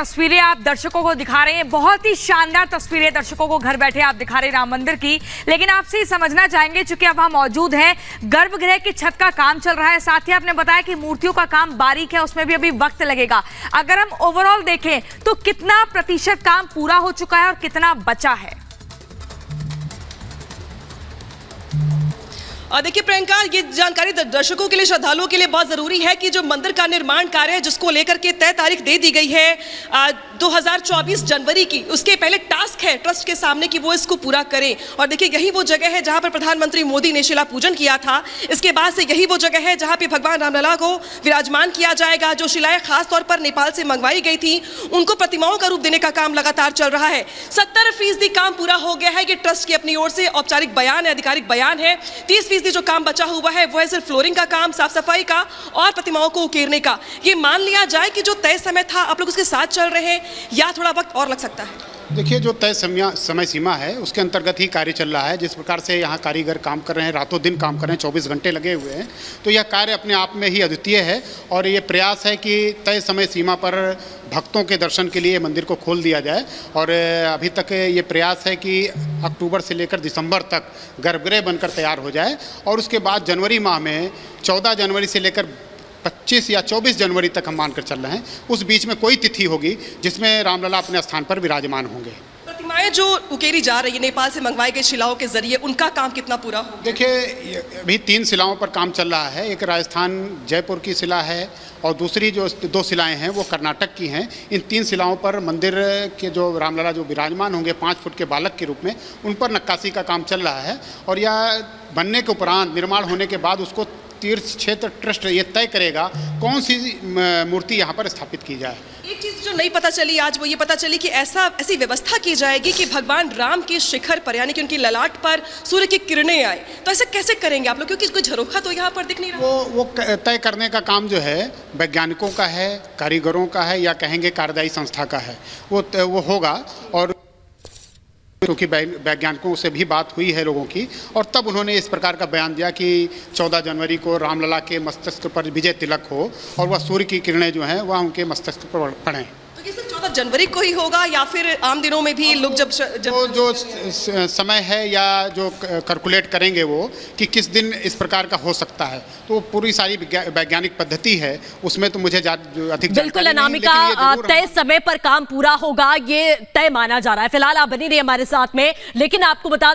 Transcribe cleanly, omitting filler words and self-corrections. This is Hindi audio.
तस्वीरें आप दर्शकों को दिखा रहे हैं, बहुत ही शानदार तस्वीरें दर्शकों को घर बैठे आप दिखा रहे हैं राम मंदिर की। लेकिन आपसे ही समझना चाहेंगे, चूंकि अब वहां मौजूद हैं, गर्भगृह की छत का काम चल रहा है, साथ ही आपने बताया कि मूर्तियों का काम बारीक है, उसमें भी अभी वक्त लगेगा। अगर हम ओवरऑल देखें तो कितना प्रतिशत काम पूरा हो चुका है और कितना बचा है? देखिए प्रियंका, ये जानकारी दर्शकों के लिए, श्रद्धालुओं के लिए बहुत ज़रूरी है कि जो मंदिर का निर्माण कार्य है जिसको लेकर के तय तारीख दे दी गई है 2024 जनवरी की, उसके पहले टास्क है ट्रस्ट के सामने कि वो इसको पूरा करें। और देखिए यही वो जगह है जहां पर प्रधानमंत्री मोदी ने शिला पूजन किया था। इसके बाद से यही वो जगह है जहां पे भगवान रामलला को विराजमान किया जाएगा। जो शिलाएं खास तौर पर नेपाल से मंगवाई गई थी उनको प्रतिमाओं का रूप देने का काम लगातार चल रहा है। 70% काम पूरा हो गया है। ये ट्रस्ट की अपनी ओर से औपचारिक बयान है, आधिकारिक बयान है। 30% जो काम बचा हुआ है वो है सिर्फ फ्लोरिंग का काम, साफ सफाई का और प्रतिमाओं को उकेरने का। ये मान लिया जाए कि जो तय समय था आप लोग उसके साथ चल रहे हैं या थोड़ा वक्त और लग सकता है? देखिए, जो तय समय सीमा है उसके अंतर्गत ही कार्य चल रहा है। जिस प्रकार से यहाँ कारीगर काम कर रहे हैं, रातों दिन काम कर रहे हैं, 24 घंटे लगे हुए हैं, तो यह कार्य अपने आप में ही अद्वितीय है। और ये प्रयास है कि तय समय सीमा पर भक्तों के दर्शन के लिए मंदिर को खोल दिया जाए। और अभी तक ये प्रयास है कि अक्टूबर से लेकर दिसंबर तक गर्भगृह बनकर तैयार हो जाए और उसके बाद जनवरी माह में 14 जनवरी से लेकर 25 या 24 जनवरी तक हम मानकर चल रहे हैं, उस बीच में कोई तिथि होगी जिसमें रामलला अपने स्थान पर विराजमान होंगे। प्रतिमाएं जो उकेरी जा रही है नेपाल से मंगवाई गई शिलाओं के जरिए, उनका काम कितना पूरा हो? देखिए, अभी 3 शिलाओं पर काम चल रहा है। एक राजस्थान जयपुर की शिला है और दूसरी जो 2 शिलाएं हैं वो कर्नाटक की हैं। इन 3 शिलाओं पर मंदिर के जो रामलला जो विराजमान होंगे 5 फुट के बालक के रूप में, उन पर नक्काशी का काम चल रहा है। और यह बनने के उपरांत, निर्माण होने के बाद उसको तीर्थ क्षेत्र ट्रस्ट ये तय करेगा कौन सी मूर्ति यहाँ पर स्थापित की जाए। एक चीज़ जो नहीं पता चली आज, वो ये पता चली कि ऐसी व्यवस्था की जाएगी कि भगवान राम के शिखर पर, यानी कि उनकी ललाट पर सूर्य की किरणें आए। तो ऐसे कैसे करेंगे आप लोग, क्योंकि कोई झरोखा तो यहाँ पर दिख नहीं रहा। वो तय करने का काम जो है वैज्ञानिकों का है, कारीगरों का है, या कहेंगे कार्यदायी संस्था का है। वो होगा। और क्योंकि वैज्ञानिकों से भी बात हुई है लोगों की, और तब उन्होंने इस प्रकार का बयान दिया कि 14 जनवरी को रामलला के मस्तिष्क पर विजय तिलक हो और वह सूर्य की किरणें जो हैं वह उनके मस्तिष्क पर पड़ें। तो ये सिर्फ 14 जनवरी को ही होगा या फिर आम दिनों में भी लोग जब जो समय है या जो कैलकुलेट करेंगे वो कि किस दिन इस प्रकार का हो सकता है, तो पूरी सारी वैज्ञानिक पद्धति है, उसमें तो मुझे अधिक बिल्कुल अनामिका, तय समय पर काम पूरा होगा ये तय माना जा रहा है। फिलहाल आप बनी रही हमारे साथ में, लेकिन आपको बता